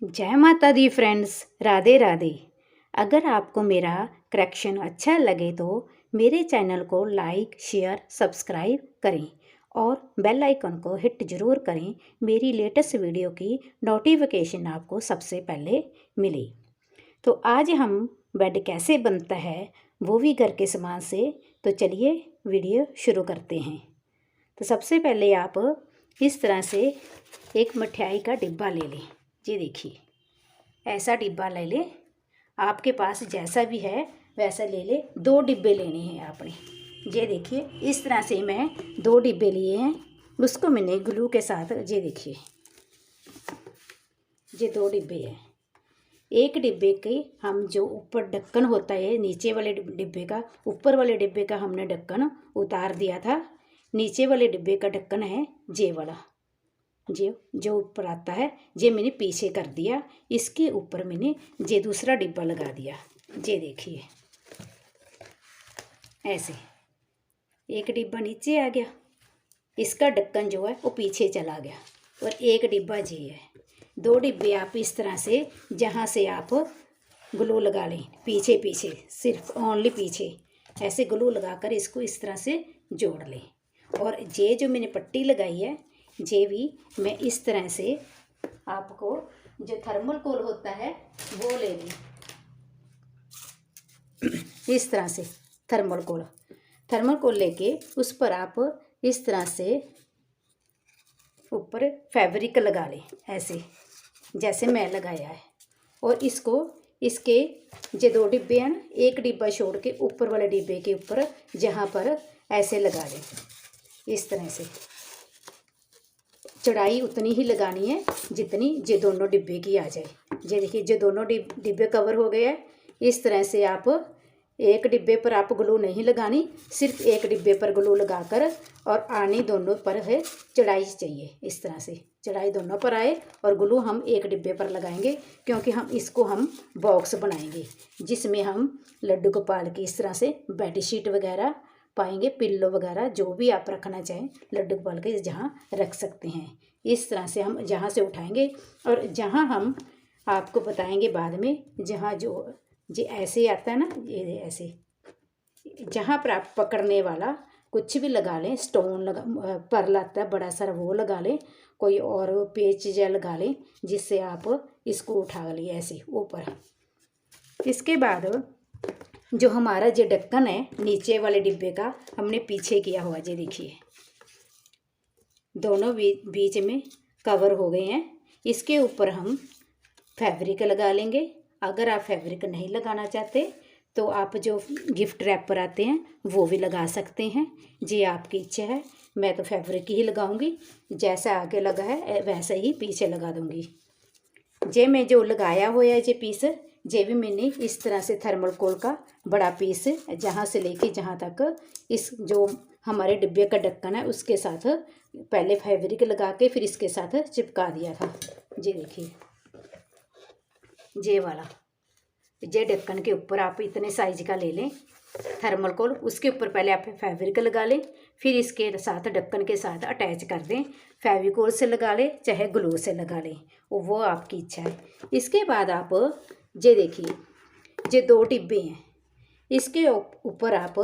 जय माता दी फ्रेंड्स, राधे राधे। अगर आपको मेरा करेक्शन अच्छा लगे तो मेरे चैनल को लाइक शेयर सब्सक्राइब करें और बेल आइकन को हिट ज़रूर करें। मेरी लेटेस्ट वीडियो की नोटिफिकेशन आपको सबसे पहले मिले। तो आज हम बेड कैसे बनता है वो भी घर के सामान से। तो चलिए वीडियो शुरू करते हैं। तो सबसे पहले आप इस तरह से एक मिठाई का डिब्बा ले लें। ये देखिए, ऐसा डिब्बा ले लें, आपके पास जैसा भी है वैसा ले ले। 2 डिब्बे लेने हैं आपने। ये देखिए, इस तरह से मैं 2 डिब्बे लिए हैं। उसको मैंने ग्लू के साथ, ये देखिए, ये 2 डिब्बे हैं। एक डिब्बे के हम जो ऊपर ढक्कन होता है, नीचे वाले डिब्बे का, ऊपर वाले डिब्बे का हमने ढक्कन उतार दिया था। नीचे वाले डिब्बे का ढक्कन है ये वाला, जो ऊपर आता है, ये मैंने पीछे कर दिया। इसके ऊपर मैंने ये दूसरा डिब्बा लगा दिया। ये देखिए, ऐसे एक डिब्बा नीचे आ गया, इसका ढक्कन जो है वो पीछे चला गया, और एक डिब्बा ये है। 2 डिब्बे आप इस तरह से, जहाँ से आप ग्लू लगा लें, पीछे पीछे, सिर्फ ओनली पीछे, ऐसे ग्लू लगाकर इसको इस तरह से जोड़ लें। और ये जो मैंने पट्टी लगाई है, ये भी मैं इस तरह से, आपको जो थर्मल कोल होता है वो ले लें। इस तरह से थर्मल कोल लेके उस पर आप इस तरह से ऊपर फैब्रिक लगा लें, ऐसे जैसे मैं लगाया है। और इसको, इसके ये 2 डिब्बे हैं ना, एक डिब्बा छोड़ के ऊपर वाले डिब्बे के ऊपर जहाँ पर ऐसे लगा लें। इस तरह से चढ़ाई उतनी ही लगानी है जितनी ये दोनों डिब्बे की आ जाए। ये देखिए, जो दोनों डिब्बे कवर हो गए हैं। इस तरह से आप एक डिब्बे पर आप ग्लू नहीं लगानी, सिर्फ एक डिब्बे पर ग्लू लगाकर, और आनी दोनों पर है चढ़ाई चाहिए। इस तरह से चढ़ाई दोनों पर आए, और ग्लू हम एक डिब्बे पर लगाएंगे, क्योंकि हम बॉक्स बनाएंगे जिसमें हम लड्डू गोपाल की इस तरह से बेडशीट वगैरह पाएंगे, पिल्लो वगैरह जो भी आप रखना चाहें लड्डू गोपाल के, जहाँ रख सकते हैं। इस तरह से हम जहाँ से उठाएंगे, और जहाँ हम आपको बताएंगे बाद में, जहाँ जो ऐसे आता है ना, ये ऐसे, जहाँ पर आप पकड़ने वाला कुछ भी लगा लें, स्टोन लगा, पर्ल आता है बड़ा सारा, वो लगा लें, कोई और पेच या लगा लें, जिससे आप इसको उठा लिए ऐसे ऊपर। इसके बाद जो हमारा जो ढक्कन है नीचे वाले डिब्बे का, हमने पीछे किया हुआ, ये देखिए, दोनों बीच में कवर हो गए हैं। इसके ऊपर हम फैब्रिक लगा लेंगे। अगर आप फैब्रिक नहीं लगाना चाहते तो आप जो गिफ्ट रैपर आते हैं वो भी लगा सकते हैं, जी आपकी इच्छा है। मैं तो फैब्रिक ही लगाऊंगी, जैसा आगे लगा है वैसा ही पीछे लगा दूंगी। जे मैं जो लगाया हुआ है ये पीस, जे भी मैंने इस तरह से थर्मल कोल का बड़ा पीस, जहाँ से लेके जहाँ तक इस जो हमारे डिब्बे का ढक्कन है उसके साथ पहले फैब्रिक लगा के फिर इसके साथ चिपका दिया था। ये देखिए, ये वाला, ये ढक्कन के ऊपर आप इतने साइज का ले लें थर्मल कोल, उसके ऊपर पहले आप फैब्रिक लगा लें, फिर इसके साथ ढक्कन के साथ अटैच कर दें। फेविकोल से लगा लें चाहे ग्लू से लगा लें, वो आपकी इच्छा है। इसके बाद आप ये देखिए, ये 2 डिब्बे हैं, इसके ऊपर आप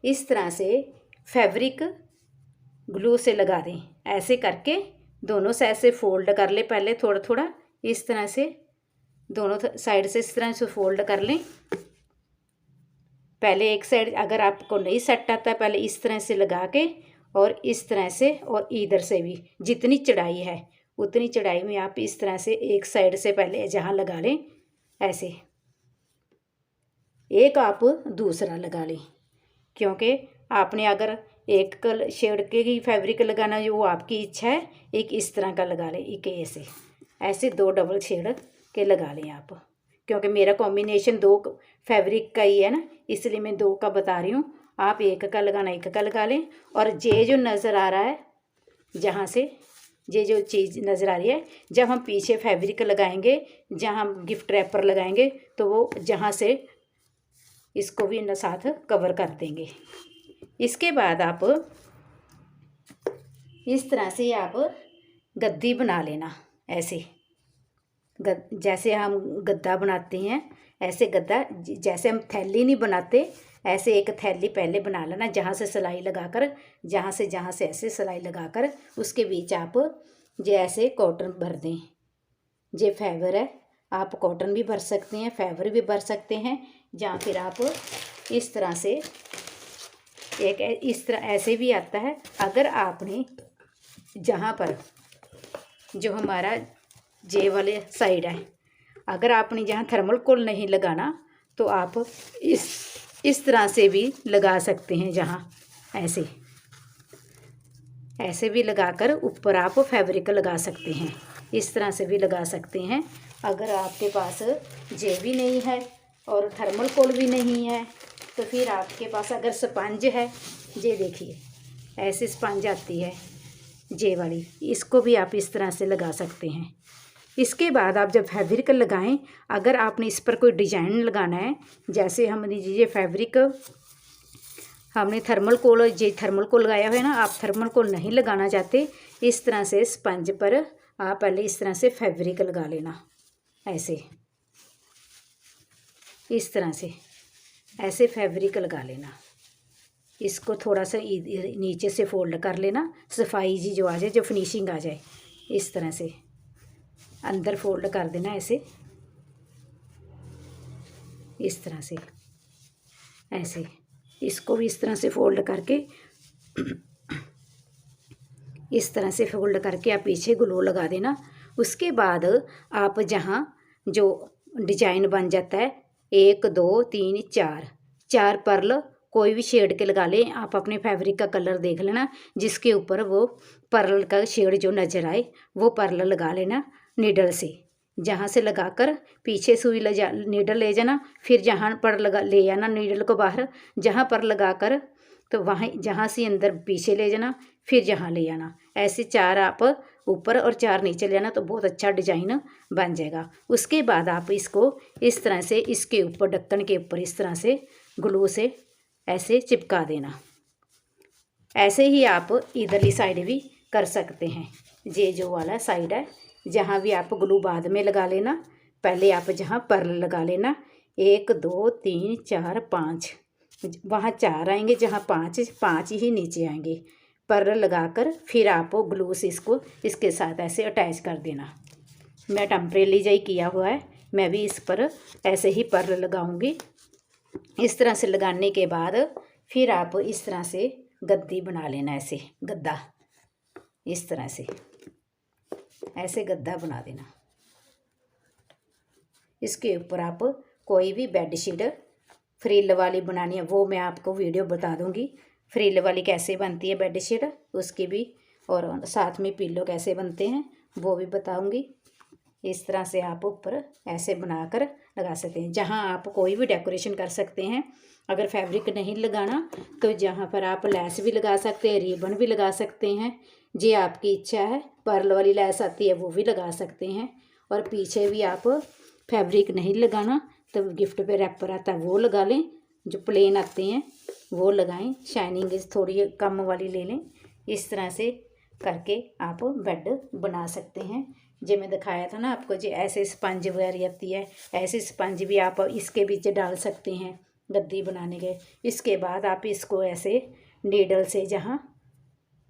इस तरह से फैब्रिक ग्लू से लगा दें। ऐसे करके दोनों साइड से फोल्ड कर ले, पहले थोड़ा थोड़ा इस तरह से दोनों साइड से इस तरह से फोल्ड कर लें। पहले एक साइड, अगर आपको नहीं सेट आता है, पहले इस तरह से लगा के, और इस तरह से, और इधर से भी जितनी चढ़ाई है उतनी चढ़ाई में आप इस तरह से एक साइड से पहले जहाँ लगा लें, ऐसे एक आप दूसरा लगा लें। क्योंकि आपने अगर एक शेड के ही फैब्रिक लगाना है वो आपकी इच्छा है, एक इस तरह का लगा लें, एक ऐसे 2 डबल शेड के लगा लें आप। क्योंकि मेरा कॉम्बिनेशन 2 फैब्रिक का ही है ना, इसलिए मैं 2 का बता रही हूँ। आप एक का लगाना, एक का लगा लें। और ये जो नज़र आ रहा है, जहाँ से ये जो चीज़ नज़र आ रही है, जब हम पीछे फैब्रिक लगाएंगे, जहाँ हम गिफ्ट रैपर लगाएंगे, तो वो जहाँ से इसको भी साथ कवर कर देंगे। इसके बाद आप इस तरह से आप गद्दी बना लेना, ऐसे जैसे हम गद्दा बनाते हैं ऐसे गद्दा, जैसे हम थैली नहीं बनाते ऐसे एक थैली पहले बना लेना, जहाँ से सिलाई लगाकर, जहाँ से ऐसे सिलाई लगाकर उसके बीच आप जो ऐसे कॉटन भर दें। ये फाइबर है, आप कॉटन भी भर सकते हैं, फाइबर भी भर सकते हैं, या फिर आप इस तरह से एक इस तरह ऐसे भी आता है। अगर आपने जहाँ पर जो हमारा जे वाले साइड है, अगर आपने जहाँ थर्मल कोल नहीं लगाना तो आप इस तरह से भी लगा सकते हैं, जहाँ ऐसे भी लगाकर ऊपर आप फैब्रिक लगा सकते हैं, इस तरह से भी लगा सकते हैं। अगर आपके पास जे भी नहीं है और थर्मल कोल भी नहीं है तो फिर आपके पास अगर स्पंज है, ये देखिए ऐसे स्पंज आती है जे वाली, इसको भी आप इस तरह से लगा सकते हैं। इसके बाद आप जब फैब्रिक लगाएं, अगर आपने इस पर कोई डिजाइन लगाना है, जैसे हम ये फैब्रिक हमने थर्मल कोल लगाया हुआ है ना, आप थर्मल कोल नहीं लगाना चाहते, इस तरह से स्पंज पर आप पहले इस तरह से फैब्रिक लगा लेना, ऐसे इस तरह से ऐसे फैब्रिक लगा लेना। इसको थोड़ा सा नीचे से फोल्ड कर लेना, सफाई जी जो आ जाए, जो फिनिशिंग आ जाए, इस तरह से अंदर फोल्ड कर देना ऐसे, इस तरह से ऐसे, इसको भी इस तरह से फोल्ड करके इस तरह से फोल्ड करके आप पीछे ग्लू लगा देना। उसके बाद आप जहाँ जो डिजाइन बन जाता है 1 2 3 4 पर्ल कोई भी शेड के लगा लें, आप अपने फैब्रिक का कलर देख लेना, जिसके ऊपर वो पर्ल का शेड जो नज़र आए वो पर्ल लगा लेना नीडल से, जहाँ से लगाकर पीछे सुई नीडल ले जाना, फिर जहाँ पर ले आना नीडल को बाहर, जहाँ पर लगाकर तो वहाँ जहाँ से अंदर पीछे ले जाना, फिर जहाँ ले आना, ऐसे 4 आप ऊपर और 4 नीचे ले आना, तो बहुत अच्छा डिजाइन बन जाएगा। उसके बाद आप इसको इस तरह से इसके ऊपर ढक्कन के ऊपर इस तरह से ग्लू से ऐसे चिपका देना। ऐसे ही आप इधरली साइड भी कर सकते हैं। ये जो वाला साइड है, जहाँ भी आप ग्लू बाद में लगा लेना, पहले आप जहाँ पर्ल लगा लेना 1 2 3 4 5, वहाँ 4 आएंगे, जहाँ 5 ही नीचे आएंगे। पर्ल लगाकर फिर आप ग्लू से इसको इसके साथ ऐसे अटैच कर देना। मैं टेम्परेरी ही किया हुआ है, मैं भी इस पर ऐसे ही पर्ल लगाऊंगी। इस तरह से लगाने के बाद फिर आप इस तरह से गद्दी बना लेना, ऐसे गद्दा, इस तरह से ऐसे गद्दा बना देना। इसके ऊपर आप कोई भी बेडशीट फ्रिल वाली बनानी है, वो मैं आपको वीडियो बता दूंगी, फ्रिल वाली कैसे बनती है बेडशीट उसकी भी, और साथ में पिल्लो कैसे बनते हैं वो भी बताऊंगी। इस तरह से आप ऊपर ऐसे बनाकर लगा सकते हैं। जहाँ आप कोई भी डेकोरेशन कर सकते हैं, अगर फैब्रिक नहीं लगाना तो जहाँ पर आप लैस भी लगा सकते हैं, रिबन भी लगा सकते हैं, ये आपकी इच्छा है। पर्ल वाली लैस आती है वो भी लगा सकते हैं, और पीछे भी आप फैब्रिक नहीं लगाना तो गिफ्ट पे रैपर आता है वो लगा लें, जो प्लेन आते हैं वो लगाएं, शाइनिंग थोड़ी कम वाली ले लें। इस तरह से करके आप बेड बना सकते हैं। जो मैं दिखाया था ना आपको, जो ऐसे स्पंज वगैरह आती है, ऐसे स्पंज भी आप इसके बीच डाल सकते हैं गद्दी बनाने के। इसके बाद आप इसको ऐसे नीडल से जहाँ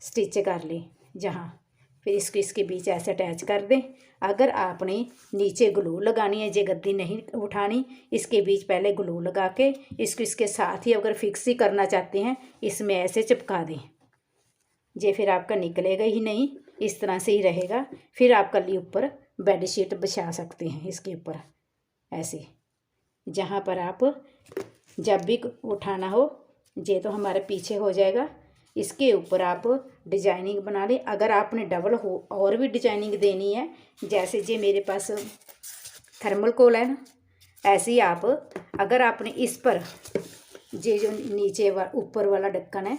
स्टिच कर लें, जहाँ फिर इसको इसके बीच ऐसे अटैच कर दें। अगर आपने नीचे ग्लू लगानी है, जो गद्दी नहीं उठानी, इसके बीच पहले ग्लू लगा के इसको इसके साथ ही अगर फिक्स ही करना चाहते हैं, इसमें ऐसे चिपका दें, जे फिर आपका निकलेगा ही नहीं, इस तरह से ही रहेगा। फिर आप कल ऊपर बेडशीट बिछा सकते हैं इसके ऊपर ऐसे, जहाँ पर आप जब भी उठाना हो, ये तो हमारे पीछे हो जाएगा। इसके ऊपर आप डिजाइनिंग बना लें। अगर आपने डबल हो और भी डिजाइनिंग देनी है, जैसे जे मेरे पास थर्मल कोल है ना, ऐसे ही आप अगर आपने इस पर ये जो नीचे ऊपर वाला ढक्कन है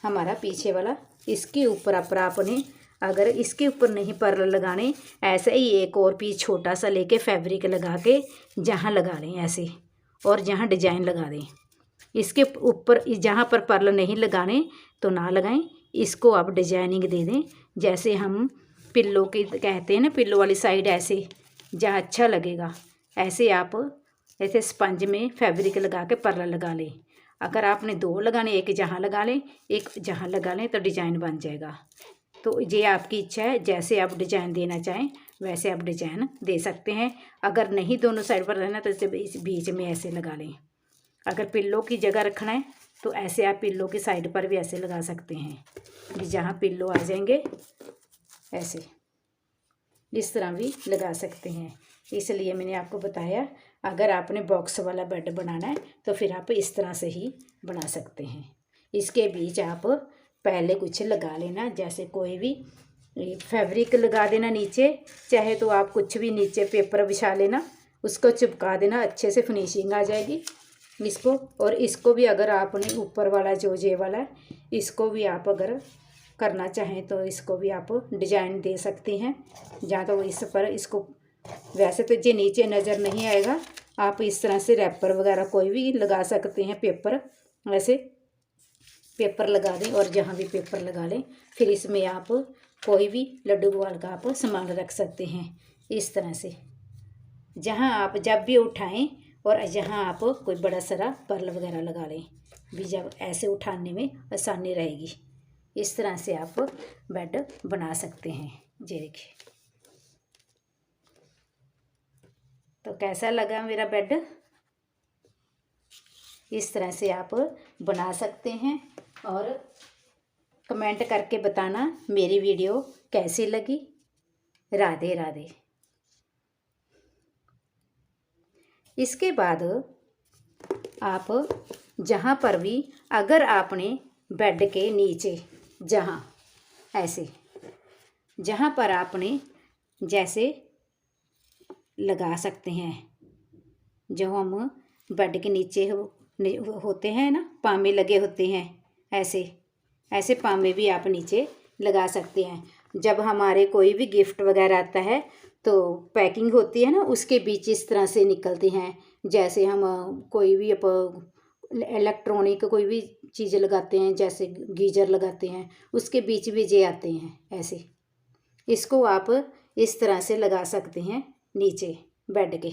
हमारा पीछे वाला, इसके ऊपर आपने अगर इसके ऊपर नहीं पर्ल लगाने, ऐसे ही एक और पीस छोटा सा लेके फैब्रिक लगा के जहाँ लगा लें ऐसे, और जहाँ डिजाइन लगा दें। इसके ऊपर जहाँ पर पर्ल नहीं लगाने तो ना लगाएं, इसको आप डिजाइनिंग दे दें। जैसे हम पिल्लो की कहते हैं ना, पिल्लो वाली साइड ऐसे जहाँ अच्छा लगेगा ऐसे आप ऐसे स्पंज में फैब्रिक लगा के पर्ल लगा लें। अगर आपने 2 लगाने, एक जहाँ लगा लें एक जहाँ लगा लें तो डिजाइन बन जाएगा। तो ये आपकी इच्छा है, जैसे आप डिजाइन देना चाहें वैसे आप डिजाइन दे सकते हैं। अगर नहीं दोनों साइड पर रहना तो इसे बीच में ऐसे लगा लें। अगर पिल्लो की जगह रखना है तो ऐसे आप पिल्लो की साइड पर भी ऐसे लगा सकते हैं कि जहाँ पिल्लो आ जाएंगे ऐसे इस तरह भी लगा सकते हैं। इसलिए मैंने आपको बताया, अगर आपने बॉक्स वाला बेड बनाना है तो फिर आप इस तरह से ही बना सकते हैं। इसके बीच आप पहले कुछ लगा लेना, जैसे कोई भी फैब्रिक लगा देना नीचे, चाहे तो आप कुछ भी नीचे पेपर बिछा लेना, उसको चिपका देना, अच्छे से फिनिशिंग आ जाएगी इसको। और इसको भी अगर आपने ऊपर वाला जो ये वाला है इसको भी आप अगर करना चाहें तो इसको भी आप डिजाइन दे सकती हैं। जहाँ तो इस पर इसको वैसे तो ये नीचे नज़र नहीं आएगा, आप इस तरह से रैपर वगैरह कोई भी लगा सकते हैं। पेपर ऐसे पेपर लगा दें और जहाँ भी पेपर लगा लें, फिर इसमें आप कोई भी लड्डू गोपाल का आप सामान रख सकते हैं इस तरह से। जहाँ आप जब भी उठाएं और जहाँ आप कोई बड़ा सारा पर्ल वगैरह लगा लें भी, जब ऐसे उठाने में आसानी रहेगी। इस तरह से आप बेड बना सकते हैं। ये देखिए, तो कैसा लगा मेरा बेड? इस तरह से आप बना सकते हैं और कमेंट करके बताना मेरी वीडियो कैसी लगी। राधे राधे। इसके बाद आप जहाँ पर भी अगर आपने बेड के नीचे जहाँ ऐसे जहाँ पर आपने जैसे लगा सकते हैं, जो हम बेड के नीचे होते हैं ना, पामे लगे होते हैं, ऐसे ऐसे पामे भी आप नीचे लगा सकते हैं। जब हमारे कोई भी गिफ्ट वगैरह आता है तो पैकिंग होती है ना, उसके बीच इस तरह से निकलते हैं। जैसे हम कोई भी इलेक्ट्रॉनिक कोई भी चीज़ें लगाते हैं, जैसे गीजर लगाते हैं, उसके बीच भी ये आते हैं ऐसे। इसको आप इस तरह से लगा सकते हैं नीचे बेड के।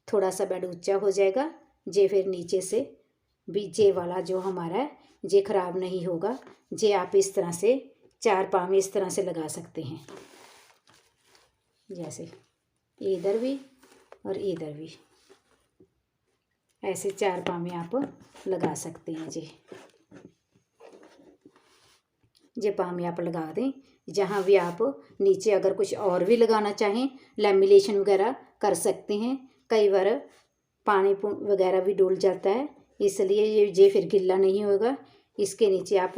थोड़ा सा बेड ऊंचा हो जाएगा, जे फिर नीचे से भी जे वाला जो हमारा है जे खराब नहीं होगा। जे आप इस तरह से 4 पाँव इस तरह से लगा सकते हैं, जैसे इधर भी और इधर भी ऐसे 4 पाँव आप लगा सकते हैं। जे पाँव आप लगा दें। जहाँ भी आप नीचे अगर कुछ और भी लगाना चाहें, लैमिनेशन वगैरह कर सकते हैं। कई बार पानी वगैरह भी डूल जाता है, इसलिए ये फिर गिल्ला नहीं होगा। इसके नीचे आप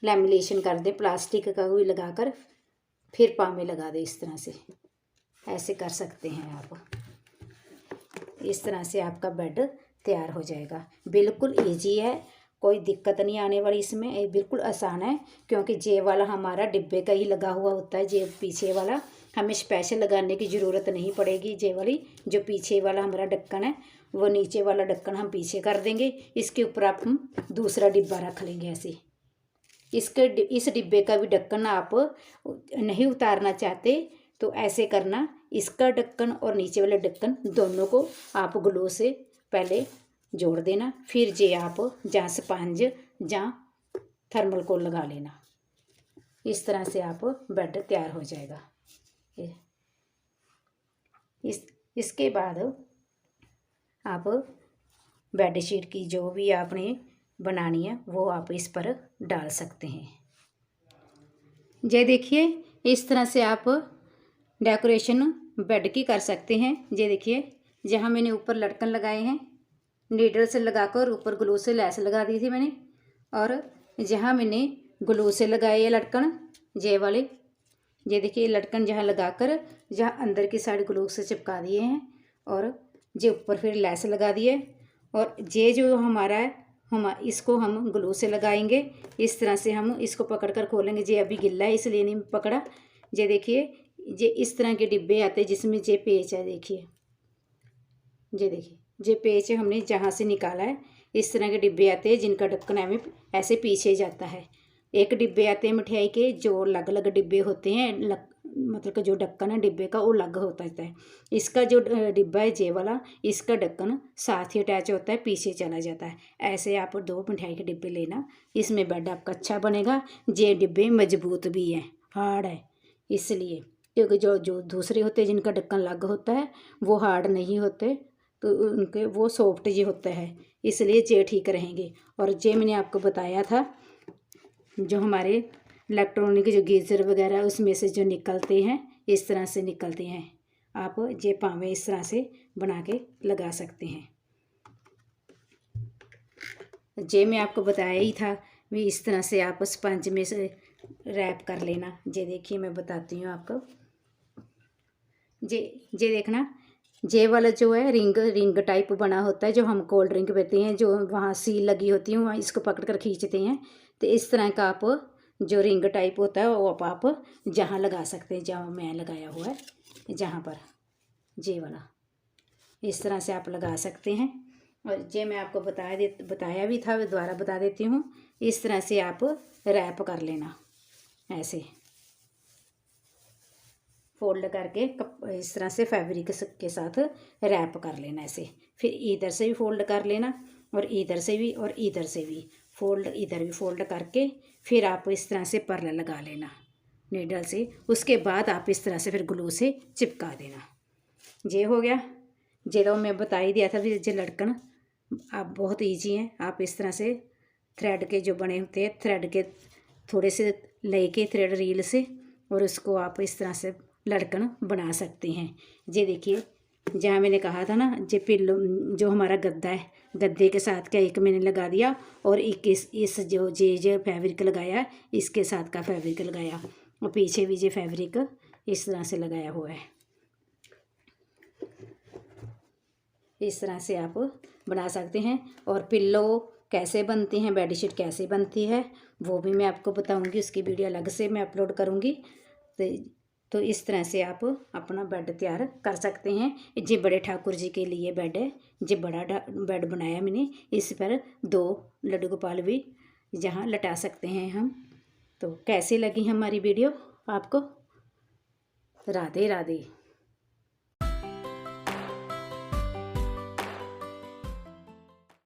लैमिनेशन कर दें, प्लास्टिक का भी लगाकर फिर पामे लगा दें। इस तरह से ऐसे कर सकते हैं आप। इस तरह से आपका बेड तैयार हो जाएगा। बिल्कुल इजी है, कोई दिक्कत नहीं आने वाली इसमें, ये बिल्कुल आसान है। क्योंकि जे वाला हमारा डिब्बे का ही लगा हुआ होता है, जे पीछे वाला हमें स्पेशल लगाने की ज़रूरत नहीं पड़ेगी। जे वाली जो पीछे वाला हमारा ढक्कन है, वो नीचे वाला ढक्कन हम पीछे कर देंगे। इसके ऊपर आप हम दूसरा डिब्बा रख लेंगे ऐसे। इस डिब्बे का भी ढक्कन आप नहीं उतारना चाहते तो ऐसे करना, इसका ढक्कन और नीचे वाले ढक्कन दोनों को आप ग्लू से पहले जोड़ देना। फिर जे आप जहाँ स्पंज जहाँ थर्मल को लगा लेना। इस तरह से आप बेड तैयार हो जाएगा। इसके बाद आप बेडशीट की जो भी आपने बनानी है वो आप इस पर डाल सकते हैं। ये देखिए, इस तरह से आप डेकोरेशन बेड की कर सकते हैं। ये देखिए, जहाँ मैंने ऊपर लटकन लगाए हैं, नीडल से लगाकर ऊपर ग्लू से लैस लगा दी थी मैंने, और जहाँ मैंने ग्लू से लगाए लटकन ये वाले, ये देखिए लटकन जहाँ लगाकर जहाँ अंदर की साइड ग्लू से चिपका दिए हैं, और ये ऊपर फिर लैस लगा दिए। और ये जो हमारा है, हम इसको हम ग्लू से लगाएंगे। इस तरह से हम इसको पकड़ कर खोलेंगे। ये अभी गिल्ला है इसलिए नहीं पकड़ा। ये देखिए, ये इस तरह के डिब्बे आते हैं जिसमें ये पेच है। देखिए, ये देखिए, ये पेच हमने जहाँ से निकाला है। इस तरह के डिब्बे आते हैं जिनका ढक्कन हमें ऐसे पीछे जाता है। एक डिब्बे आते हैं मिठाई के, जो अलग अलग डिब्बे होते हैं मतलब कि जो ढक्कन है डिब्बे का वो अलग होता है। इसका जो डिब्बा है जे वाला, इसका ढक्कन साथ ही अटैच होता है, पीछे चला जाता है। ऐसे आप 2 मिठाई के डिब्बे लेना, इसमें बेड आपका अच्छा बनेगा। ये डिब्बे मजबूत भी हैं, हार्ड है इसलिए, क्योंकि जो जो दूसरे होते हैं जिनका ढक्कन अलग होता है वो हार्ड नहीं होते, तो उनके वो सॉफ्ट जी होता है, इसलिए ये ठीक रहेंगे। और ये मैंने आपको बताया था जो हमारे इलेक्ट्रॉनिक जो गीज़र वगैरह उसमें से जो निकलते हैं, इस तरह से निकलते हैं। आप ये पावे इस तरह से बना के लगा सकते हैं। जे मैं आपको बताया ही था भी, इस तरह से आप स्पंज में से रैप कर लेना। जे देखिए मैं बताती हूँ आपको। जे देखना, जे वाला जो है रिंग टाइप बना होता है, जो हम कोल्ड ड्रिंक पीते हैं, जो वहाँ सील लगी होती है, वहाँ इसको पकड़ कर खींचते हैं। तो इस तरह का आप जो रिंग टाइप होता है वो आप जहाँ लगा सकते हैं, जहाँ मैं लगाया हुआ है, जहाँ पर जे वाला इस तरह से आप लगा सकते हैं। और जे मैं आपको बताया भी था, दोबारा बता देती हूँ। इस तरह से आप रैप कर लेना, ऐसे फोल्ड करके इस तरह से फैब्रिक के साथ रैप कर लेना ऐसे। फिर इधर से भी फोल्ड कर लेना और इधर से भी और इधर से भी फोल्ड, इधर भी फोल्ड करके फिर आप इस तरह से पर्ल लगा लेना नीडल से। उसके बाद आप इस तरह से फिर ग्लू से चिपका देना। ये हो गया। ये तो मैं बता ही दिया था भी, ये लटकन आप बहुत ईजी हैं। आप इस तरह से थ्रेड के जो बने होते हैं, थ्रेड के थोड़े से लेके थ्रेड रील से, और उसको आप इस तरह से लटकन बना सकते हैं। ये देखिए, जहाँ मैंने कहा था ना, ये पिल्लो जो हमारा गद्दा है, गद्दे के साथ का एक मैंने लगा दिया, और एक इस जो फैब्रिक लगाया इसके साथ का फैब्रिक लगाया, और पीछे भी ये फैब्रिक इस तरह से लगाया हुआ है। इस तरह से आप बना सकते हैं। और पिल्लो कैसे बनती हैं, बेडशीट कैसे बनती है, वो भी मैं आपको बताऊंगी, उसकी वीडियो अलग से मैं अपलोड करूंगी। तो इस तरह से आप अपना बेड तैयार कर सकते हैं। ये बड़े ठाकुर जी के लिए बेड है, ये बड़ा बेड बनाया मैंने। इस पर 2 लड्डू गोपाल भी जहाँ लटा सकते हैं हम। तो कैसी लगी हमारी वीडियो आपको? राधे राधे।